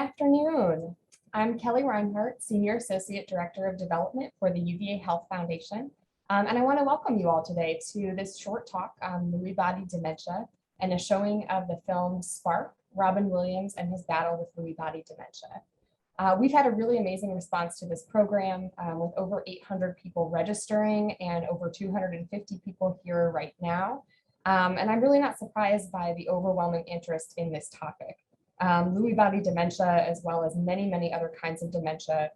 afternoon. I'm Kelly Reinhardt, Senior Associate Director of Development for the UVA Health Foundation. And I want to welcome you all today to this short talk on Lewy Body Dementia and a showing of the film Spark, Robin Williams and his battle with Lewy Body Dementia. We've had a really amazing response to this program with over 800 people registering and over 250 people here right now. And I'm really not surprised by the overwhelming interest in this topic. Lewy body dementia, as well as many, many other kinds of dementia,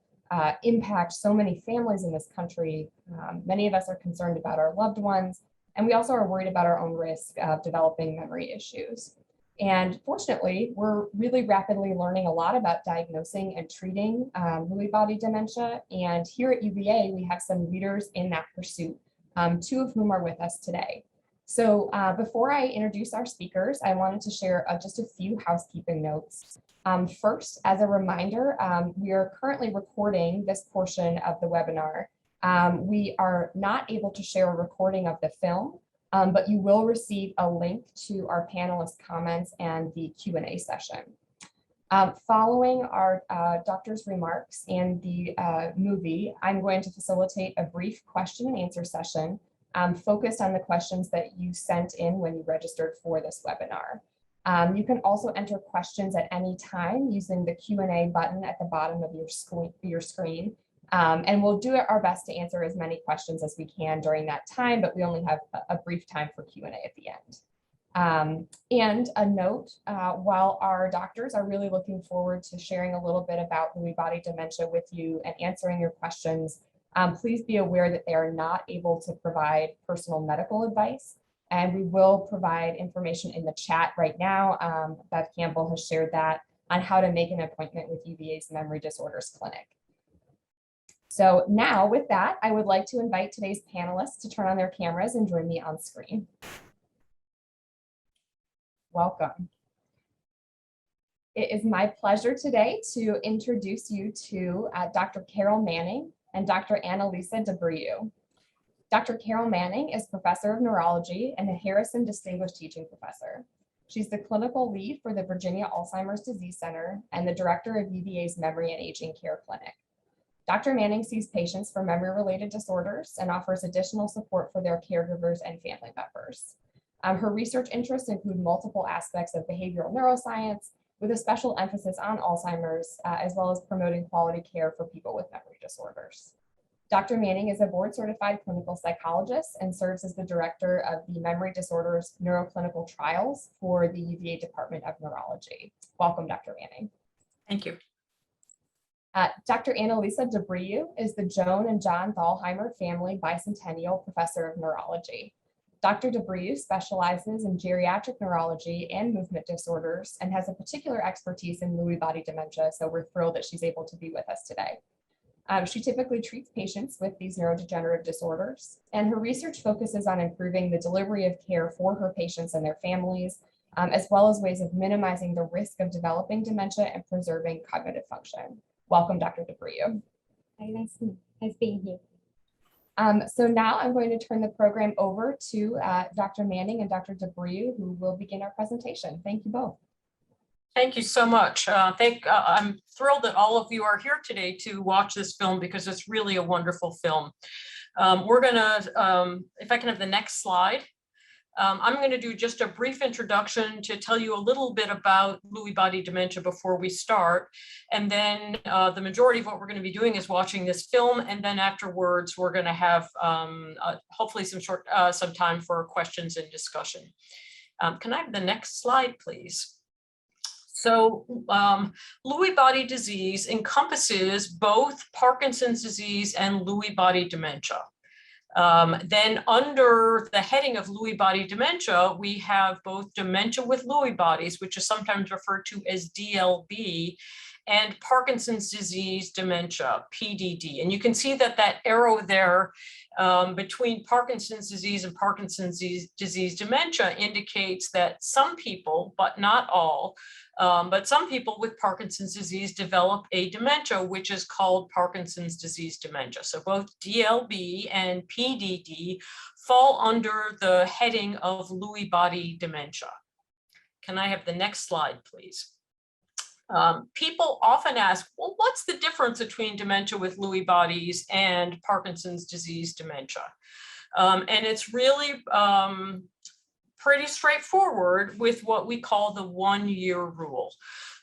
impact so many families in this country. Many of us are concerned about our loved ones, and we also are worried about our own risk of developing memory issues. And fortunately, we're really rapidly learning a lot about diagnosing and treating Lewy body dementia. And here at UVA, we have some leaders in that pursuit, two of whom are with us today. So before I introduce our speakers, I wanted to share just a few housekeeping notes. First, as a reminder, we are currently recording this portion of the webinar. We are not able to share a recording of the film, but you will receive a link to our panelists' comments and the Q&A session. Following our doctor's remarks and the movie, I'm going to facilitate a brief question and answer session focused on the questions that you sent in when you registered for this webinar. You can also enter questions at any time using the Q&A button at the bottom of your screen. And we'll do our best to answer as many questions as we can during that time, but we only have a brief time for Q&A at the end. And a note, while our doctors are really looking forward to sharing a little bit about Lewy body dementia with you and answering your questions, please be aware that they are not able to provide personal medical advice, and we will provide information in the chat right now. Bev Campbell has shared that on how to make an appointment with UVA's Memory Disorders Clinic. So now with that, I would like to invite today's panelists to turn on their cameras and join me on screen. Welcome. It is my pleasure today to introduce you to Dr. Carol Manning and Dr. Anelyssa D'Abreu. Dr. Carol Manning is Professor of Neurology and a Harrison Distinguished Teaching Professor. She's the clinical lead for the Virginia Alzheimer's Disease Center and the director of UVA's Memory and Aging Care Clinic. Dr. Manning sees patients for memory-related disorders and offers additional support for their caregivers and family members. Her research interests include multiple aspects of behavioral neuroscience, with a special emphasis on Alzheimer's, as well as promoting quality care for people with memory disorders. Dr. Manning is a board-certified clinical psychologist and serves as the director of the Memory Disorders Neuroclinical Trials for the UVA Department of Neurology. Welcome, Dr. Manning. Thank you. Dr. Anelyssa D'Abreu is the Joan and John Thalheimer Family Bicentennial Professor of Neurology. Dr. D'Abreu specializes in geriatric neurology and movement disorders and has a particular expertise in Lewy body dementia, so we're thrilled that she's able to be with us today. She typically treats patients with these neurodegenerative disorders, and her research focuses on improving the delivery of care for her patients and their families, as well as ways of minimizing the risk of developing dementia and preserving cognitive function. Welcome, Dr. D'Abreu. Hi, nice being here. So now I'm going to turn the program over to Dr. Manning and Dr. D'Abreu, who will begin our presentation. Thank you both. Thank you so much. I'm thrilled that all of you are here today to watch this film because it's really a wonderful film. We're gonna, if I can have the next slide. I'm going to do just a brief introduction to tell you a little bit about Lewy body dementia before we start. And then the majority of what we're going to be doing is watching this film. And then afterwards, we're going to have hopefully some time for questions and discussion. Can I have the next slide, please? So Lewy body disease encompasses both Parkinson's disease and Lewy body dementia. Then under the heading of Lewy body dementia, we have both dementia with Lewy bodies, which is sometimes referred to as DLB, and Parkinson's disease dementia, PDD. And you can see that that arrow there between Parkinson's disease and Parkinson's disease dementia indicates that some people, but not all, but some people with Parkinson's disease develop a dementia, which is called Parkinson's disease dementia. So both DLB and PDD fall under the heading of Lewy body dementia. Can I have the next slide, please? People often ask, well, what's the difference between dementia with Lewy bodies and Parkinson's disease dementia? And it's really pretty straightforward with what we call the 1-year rule.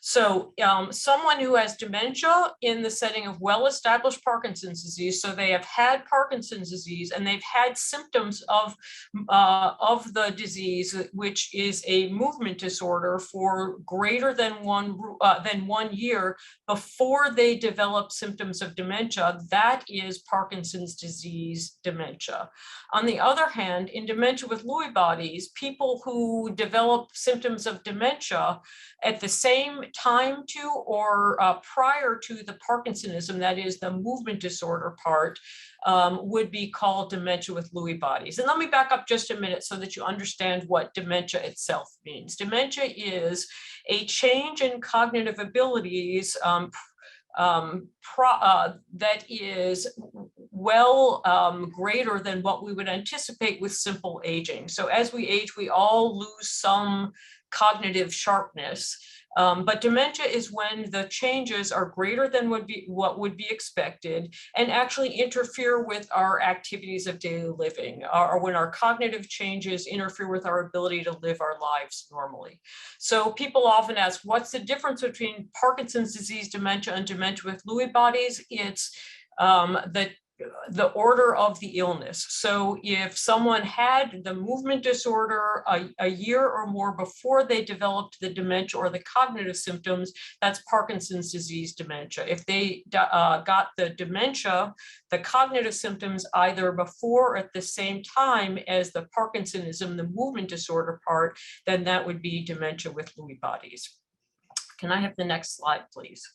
So someone who has dementia in the setting of well-established Parkinson's disease, so they have had Parkinson's disease and they've had symptoms of the disease, which is a movement disorder, for greater than 1 year before they develop symptoms of dementia, that is Parkinson's disease dementia. On the other hand, in dementia with Lewy bodies, people who develop symptoms of dementia at the same time to or prior to the Parkinsonism, that is the movement disorder part, would be called dementia with Lewy bodies. And let me back up just a minute so that you understand what dementia itself means. Dementia is a change in cognitive abilities that is well greater than what we would anticipate with simple aging. So as we age, we all lose some cognitive sharpness. But dementia is when the changes are greater than what would be expected and actually interfere with our activities of daily living, or when our cognitive changes interfere with our ability to live our lives normally. So people often ask, what's the difference between Parkinson's disease dementia and dementia with Lewy bodies? It's the order of the illness. So if someone had the movement disorder a year or more before they developed the dementia or the cognitive symptoms, that's Parkinson's disease dementia. If they got the dementia, the cognitive symptoms either before or at the same time as the Parkinsonism, the movement disorder part, then that would be dementia with Lewy bodies. Can I have the next slide, please?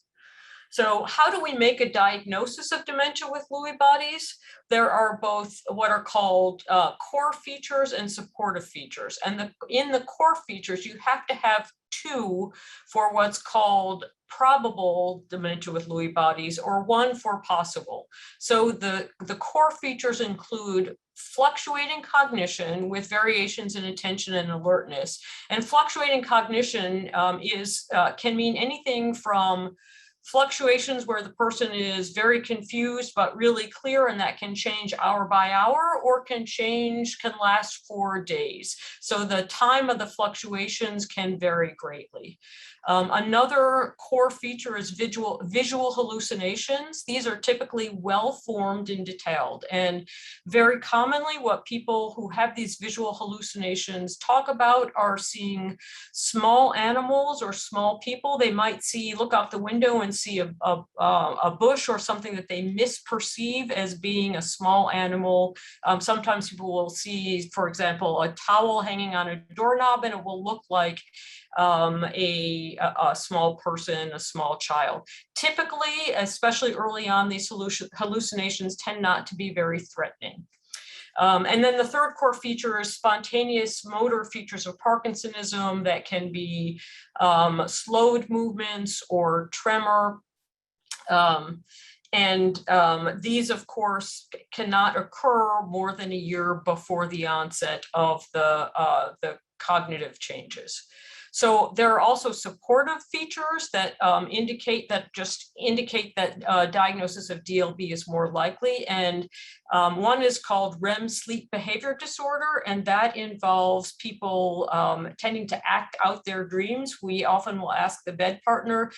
So how do we make a diagnosis of dementia with Lewy bodies? There are both what are called core features and supportive features. And in the core features, you have to have 2 for what's called probable dementia with Lewy bodies, or 1 for possible. So the core features include fluctuating cognition with variations in attention and alertness. And fluctuating cognition can mean anything from fluctuations where the person is very confused but really clear, and that can change hour by hour, or can last for days. So the time of the fluctuations can vary greatly. Another core feature is visual hallucinations. These are typically well-formed and detailed. And very commonly what people who have these visual hallucinations talk about are seeing small animals or small people. They might look out the window and see a bush or something that they misperceive as being a small animal. Sometimes people will see, for example, a towel hanging on a doorknob, and it will look like a small person, a small child. Typically, especially early on, these hallucinations tend not to be very threatening. And then the third core feature is spontaneous motor features of Parkinsonism that can be slowed movements or tremor. These, of course, cannot occur more than a year before the onset of the cognitive changes. So there are also supportive features that indicate that diagnosis of DLB is more likely. And one is called REM sleep behavior disorder, and that involves people tending to act out their dreams. We often will ask the bed partner,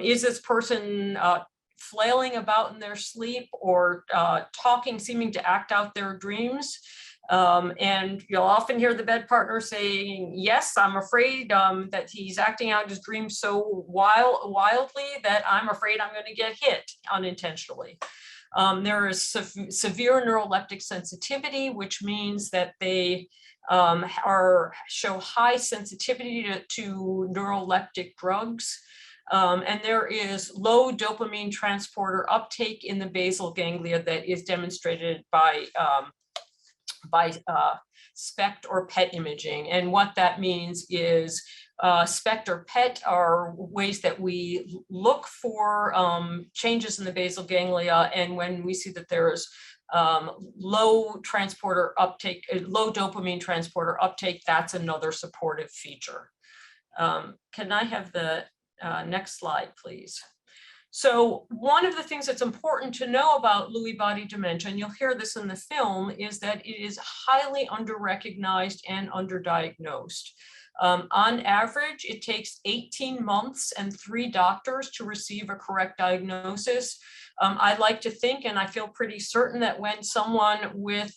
is this person flailing about in their sleep or seeming to act out their dreams? And you'll often hear the bed partner saying, yes, I'm afraid that he's acting out his dreams so wildly that I'm afraid I'm going to get hit unintentionally. There is severe neuroleptic sensitivity, which means that they show high sensitivity to neuroleptic drugs. And there is low dopamine transporter uptake in the basal ganglia that is demonstrated by SPECT or PET imaging. And what that means is SPECT or PET are ways that we look for changes in the basal ganglia, and when we see that there is low dopamine transporter uptake, that's another supportive feature. Can I have the Next slide, please. So one of the things that's important to know about Lewy body dementia, and you'll hear this in the film, is that it is highly underrecognized and underdiagnosed. On average, it takes 18 months and 3 doctors to receive a correct diagnosis. I like to think, and I feel pretty certain, that when someone with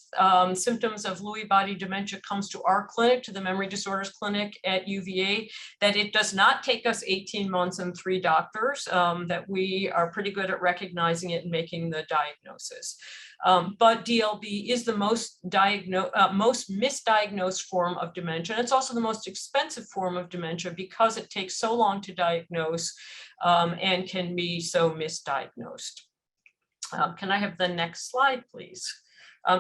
symptoms of Lewy body dementia comes to our clinic, to the Memory Disorders Clinic at UVA, that it does not take us 18 months and 3 doctors, that we are pretty good at recognizing it and making the diagnosis. But DLB is the most misdiagnosed form of dementia. And it's also the most expensive form of dementia because it takes so long to diagnose and can be so misdiagnosed. Can I have the next slide, please?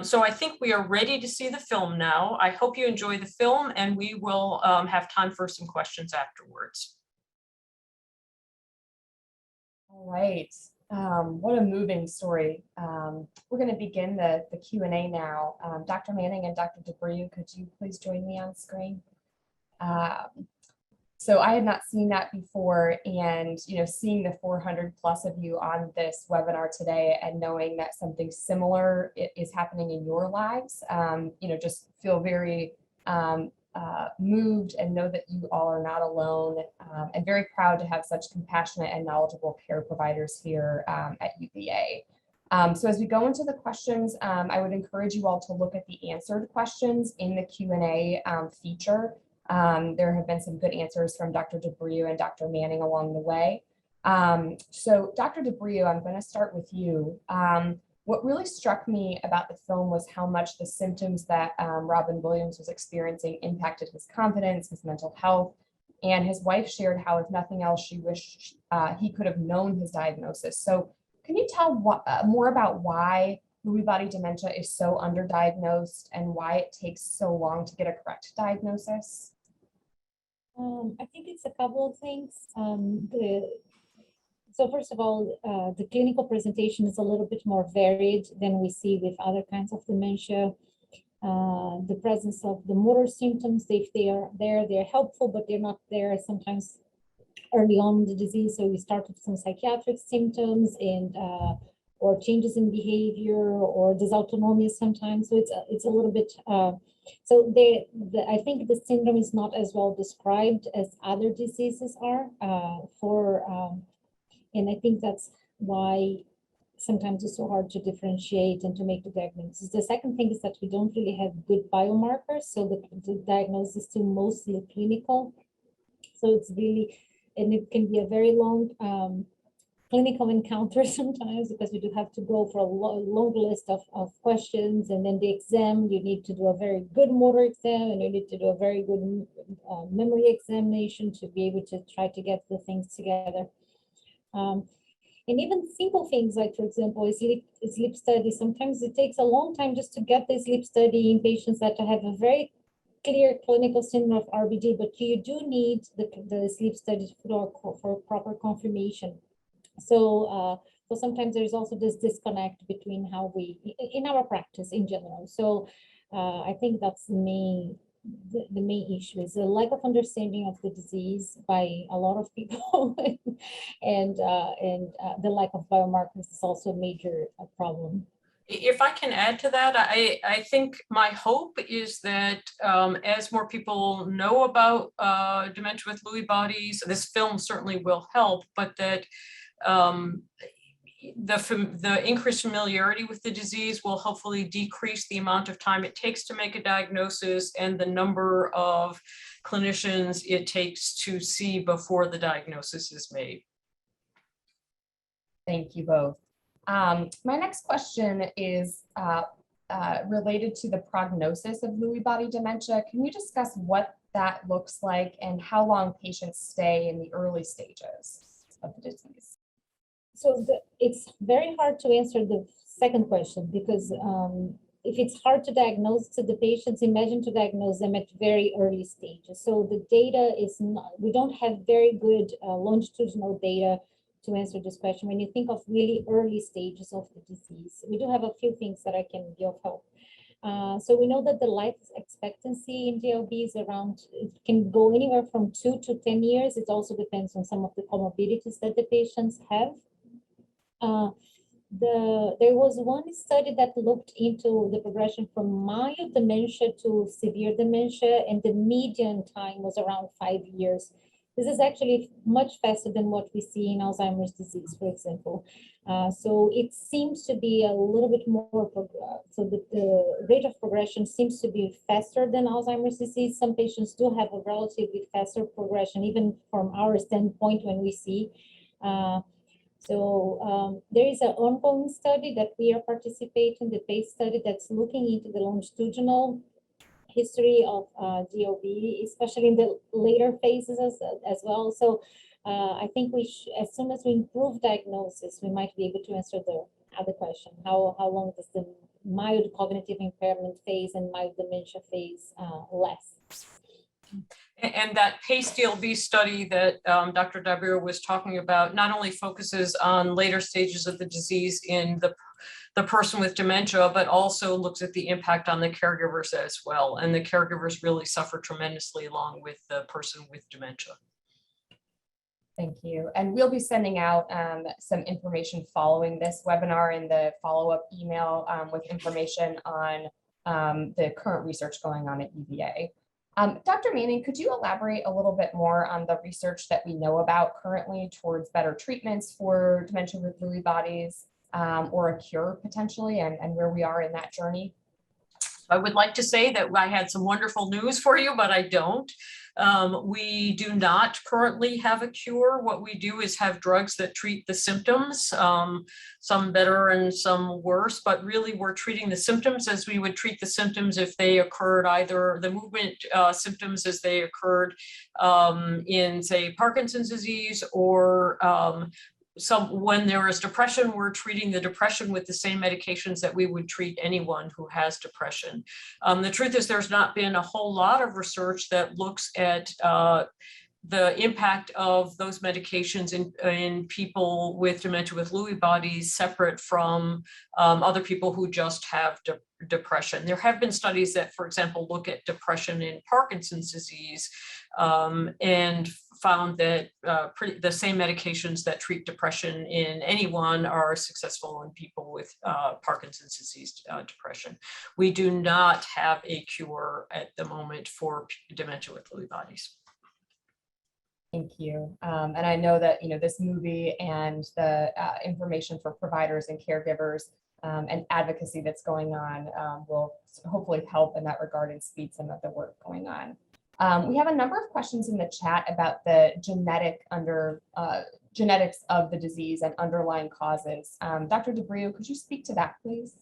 So I think we are ready to see the film now. I hope you enjoy the film, and we will have time for some questions afterwards. All right. What a moving story. We're going to begin the Q&A now. Dr. Manning and Dr. D'Abreu, could you please join me on screen? So I had not seen that before, and seeing the 400 plus of you on this webinar today and knowing that something similar is happening in your lives, just feel very moved and know that you all are not alone, and very proud to have such compassionate and knowledgeable care providers here at UVA. So as we go into the questions, I would encourage you all to look at the answered questions in the Q&A feature. There have been some good answers from Dr. D'Abreu and Dr. Manning along the way. So Dr. D'Abreu, I'm going to start with you. What really struck me about the film was how much the symptoms that Robin Williams was experiencing impacted his confidence, his mental health, and his wife shared how, if nothing else, she wished he could have known his diagnosis. So can you tell more about why Lewy body dementia is so underdiagnosed and why it takes so long to get a correct diagnosis? I think it's a couple of things. So first of all, the clinical presentation is a little bit more varied than we see with other kinds of dementia. The presence of the motor symptoms, if they are there, they're helpful, but they're not there sometimes early on in the disease. So we start with some psychiatric symptoms and or changes in behavior or dysautonomia sometimes. So it's a little bit, so I think the syndrome is not as well described as other diseases are and I think that's why sometimes it's so hard to differentiate and to make the diagnosis. The second thing is that we don't really have good biomarkers. So the diagnosis is still mostly clinical. So it's really, and it can be a very long clinical encounter sometimes because we do have to go for a long list of questions, and then the exam, you need to do a very good motor exam and you need to do a very good memory examination to be able to try to get the things together. And even simple things like, for example, a sleep study, sometimes it takes a long time just to get the sleep study in patients that have a very clear clinical syndrome of RBD, but you do need the sleep study for proper confirmation. So, so sometimes there's also this disconnect between how we, in our practice in general. So I think that's the main issue is the lack of understanding of the disease by a lot of people, and the lack of biomarkers is also a major problem. If I can add to that, I think my hope is that as more people know about dementia with Lewy bodies, this film certainly will help, but that the increased familiarity with the disease will hopefully decrease the amount of time it takes to make a diagnosis and the number of clinicians it takes to see before the diagnosis is made. Thank you both. My next question is related to the prognosis of Lewy body dementia. Can you discuss what that looks like and how long patients stay in the early stages of the disease? So it's very hard to answer the second question because if it's hard to diagnose to the patients, imagine to diagnose them at very early stages. So the data is not, we don't have very good longitudinal data to answer this question. When you think of really early stages of the disease, we do have a few things that I can give help. So we know that the life expectancy in DLB is around, it can go anywhere from 2 to 10 years. It also depends on some of the comorbidities that the patients have. There was one study that looked into the progression from mild dementia to severe dementia, and the median time was around 5 years. This is actually much faster than what we see in Alzheimer's disease, for example. So it seems to be a little bit more, so the rate of progression seems to be faster than Alzheimer's disease. Some patients do have a relatively faster progression, even from our standpoint when we see. There is an ongoing study that we are participating, the PACE study, that's looking into the longitudinal history of DLB, especially in the later phases as well. So I think as soon as we improve diagnosis, we might be able to answer the other question: how long does the mild cognitive impairment phase and mild dementia phase last? And that PACE DLB study that Dr. D'Abreu was talking about not only focuses on later stages of the disease in the person with dementia, but also looks at the impact on the caregivers as well. And the caregivers really suffer tremendously along with the person with dementia. Thank you. And we'll be sending out some information following this webinar in the follow-up email with information on the current research going on at UVA. Dr. Manning, could you elaborate a little bit more on the research that we know about currently towards better treatments for dementia with Lewy bodies or a cure potentially, and where we are in that journey? I would like to say that I had some wonderful news for you, but I don't. We do not currently have a cure. What we do is have drugs that treat the symptoms, some better and some worse, but really we're treating the symptoms as we would treat the symptoms if they occurred, either the movement symptoms as they occurred in, say, Parkinson's disease, or when there is depression, we're treating the depression with the same medications that we would treat anyone who has depression. The truth is there's not been a whole lot of research that looks at the impact of those medications in people with dementia with Lewy bodies separate from other people who just have depression. There have been studies that, for example, look at depression in Parkinson's disease and found that the same medications that treat depression in anyone are successful in people with Parkinson's disease depression. We do not have a cure at the moment for dementia with Lewy bodies. Thank you. And I know that, this movie and the information for providers and caregivers and advocacy that's going on will hopefully help in that regard and speed some of the work going on. We have a number of questions in the chat about the genetics of the disease and underlying causes. Dr. D'Abreu, could you speak to that, please?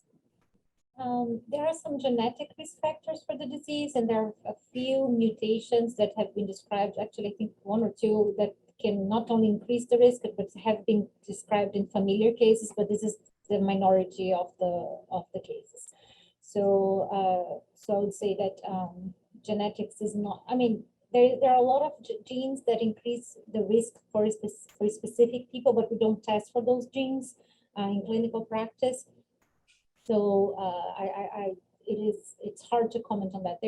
There are some genetic risk factors for the disease, and there are a few mutations that have been described, actually I think 1 or 2, that can not only increase the risk, but have been described in familiar cases, but this is the minority of the cases. So I would say that genetics is not, there are a lot of genes that increase the risk for specific people, but we don't test for those genes in clinical practice. So it's hard to comment on that.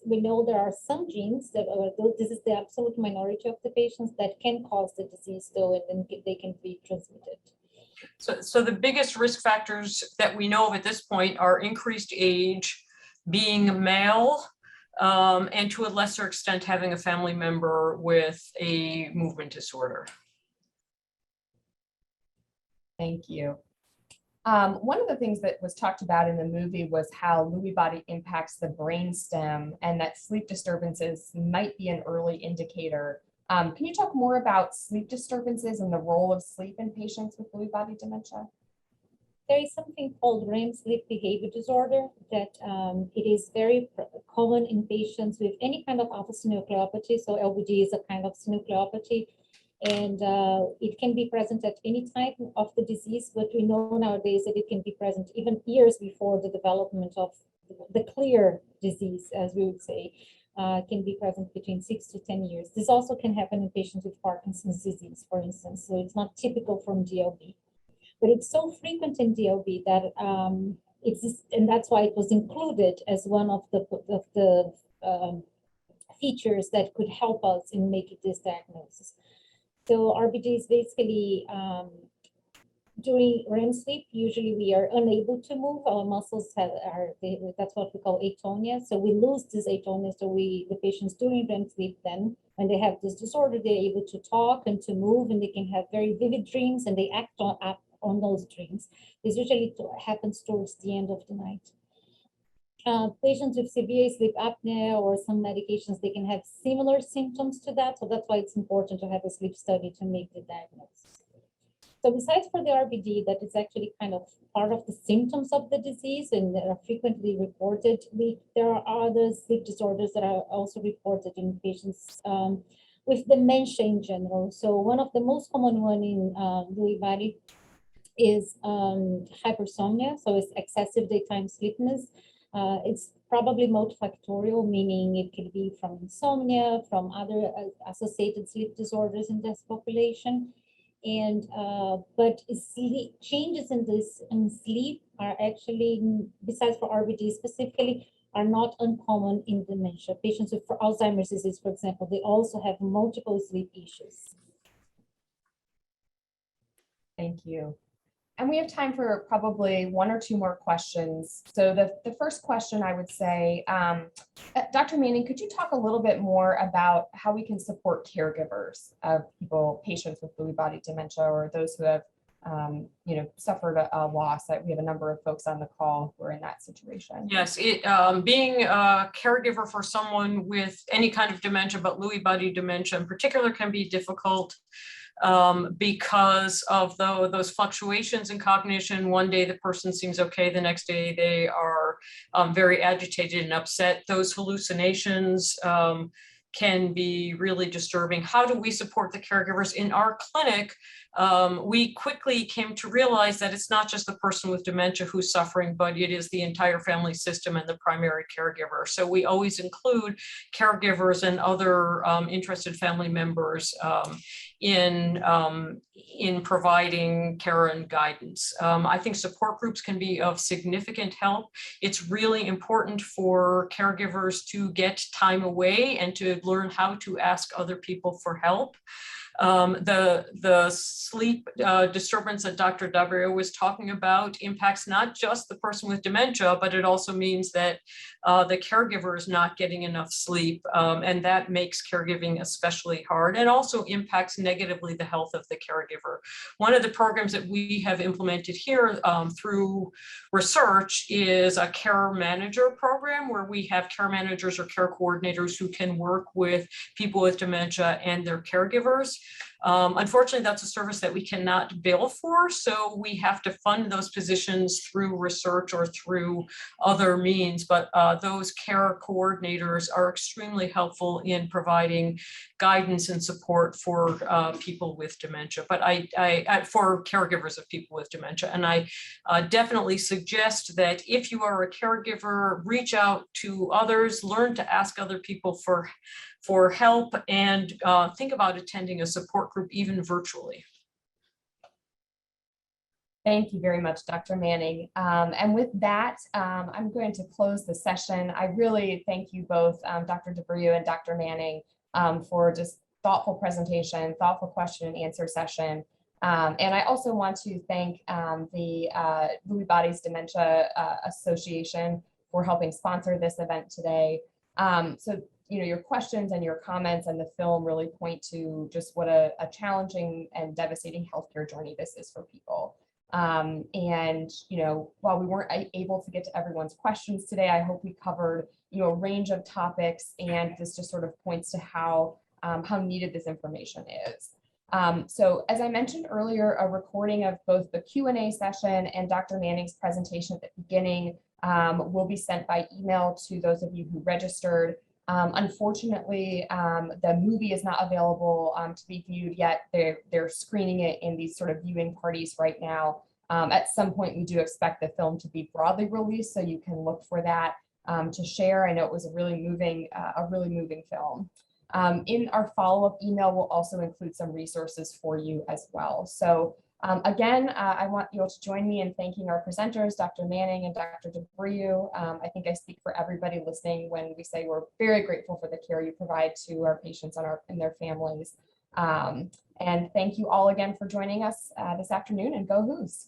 We know there are some genes that this is the absolute minority of the patients that can cause the disease though, and then they can be transmitted. So the biggest risk factors that we know of at this point are increased age, being male, and to a lesser extent having a family member with a movement disorder. Thank you. One of the things that was talked about in the movie was how Lewy body impacts the brainstem and that sleep disturbances might be an early indicator. Can you talk more about sleep disturbances and the role of sleep in patients with Lewy body dementia? There is something called REM sleep behavior disorder that it is very common in patients with any kind of alpha-synucleinopathy. So LBD is a kind of synucleinopathy, and it can be present at any time of the disease, but we know nowadays that it can be present even years before the development of the clear disease, as we would say, can be present between 6 to 10 years. This also can happen in patients with Parkinson's disease, for instance, so it's not typical from DLB. But it's so frequent in DLB that and that's why it was included as one of the features that could help us in making this diagnosis. So RBD is basically during REM sleep. Usually we are unable to move. Our muscles that's what we call atonia. So we lose this atonia. So the patients during REM sleep, then when they have this disorder, they're able to talk and to move, and they can have very vivid dreams, and they act on those dreams. This usually happens towards the end of the night. Patients with severe sleep apnea or some medications, they can have similar symptoms to that. So that's why it's important to have a sleep study to make the diagnosis. So besides for the RBD, that is actually kind of part of the symptoms of the disease and that are frequently reported, there are other sleep disorders that are also reported in patients with dementia in general. So one of the most common one in Lewy body is hypersomnia. So it's excessive daytime sleepiness. It's probably multifactorial, meaning it could be from insomnia, from other associated sleep disorders in this population. And but changes in sleep are actually, besides for RBD specifically, are not uncommon in dementia. Patients with Alzheimer's disease, for example, they also have multiple sleep issues. Thank you. And we have time for probably one or two more questions. So the first question I would say, Dr. Manning, could you talk a little bit more about how we can support caregivers of patients with Lewy body dementia, or those who have, suffered a loss? We have a number of folks on the call who are in that situation. Yes, being a caregiver for someone with any kind of dementia, but Lewy body dementia in particular, can be difficult because of those fluctuations in cognition. One day the person seems okay, the next day they are very agitated and upset. Those hallucinations can be really disturbing. How do we support the caregivers? In our clinic, we quickly came to realize that it's not just the person with dementia who's suffering, but it is the entire family system and the primary caregiver. So we always include caregivers and other interested family members in providing care and guidance. I think support groups can be of significant help. It's really important for caregivers to get time away and to learn how to ask other people for help. The sleep disturbance that Dr. D'Abreu was talking about impacts not just the person with dementia, but it also means that the caregiver is not getting enough sleep, and that makes caregiving especially hard, and also impacts negatively the health of the caregiver. One of the programs that we have implemented here through research is a care manager program, where we have care managers or care coordinators who can work with people with dementia and their caregivers. Unfortunately, that's a service that we cannot bill for, so we have to fund those positions through research or through other means, but those care coordinators are extremely helpful in providing guidance and support for people with dementia, but for caregivers of people with dementia. And I definitely suggest that if you are a caregiver, reach out to others, learn to ask other people for help, and think about attending a support group, even virtually. Thank you very much, Dr. Manning. And with that, I'm going to close the session. I really thank you both, Dr. D'Abreu and Dr. Manning, for just thoughtful presentation, thoughtful question and answer session. And I also want to thank the Lewy Body Dementia Association for helping sponsor this event today. So, your questions and your comments and the film really point to just what a challenging and devastating healthcare journey this is for people. And, while we weren't able to get to everyone's questions today, I hope we covered, a range of topics, and this just sort of points to how needed this information is. So as I mentioned earlier, a recording of both the Q&A session and Dr. Manning's presentation at the beginning will be sent by email to those of you who registered. Unfortunately, the movie is not available to be viewed yet. They're screening it in these sort of viewing parties right now. At some point, we do expect the film to be broadly released, so you can look for that to share. I know it was a really moving film. In our follow-up email, we'll also include some resources for you as well. So Again, I want you all to join me in thanking our presenters, Dr. Manning and Dr. D'Abreu. I think I speak for everybody listening when we say we're very grateful for the care you provide to our patients and their families. And thank you all again for joining us this afternoon, and go Who's.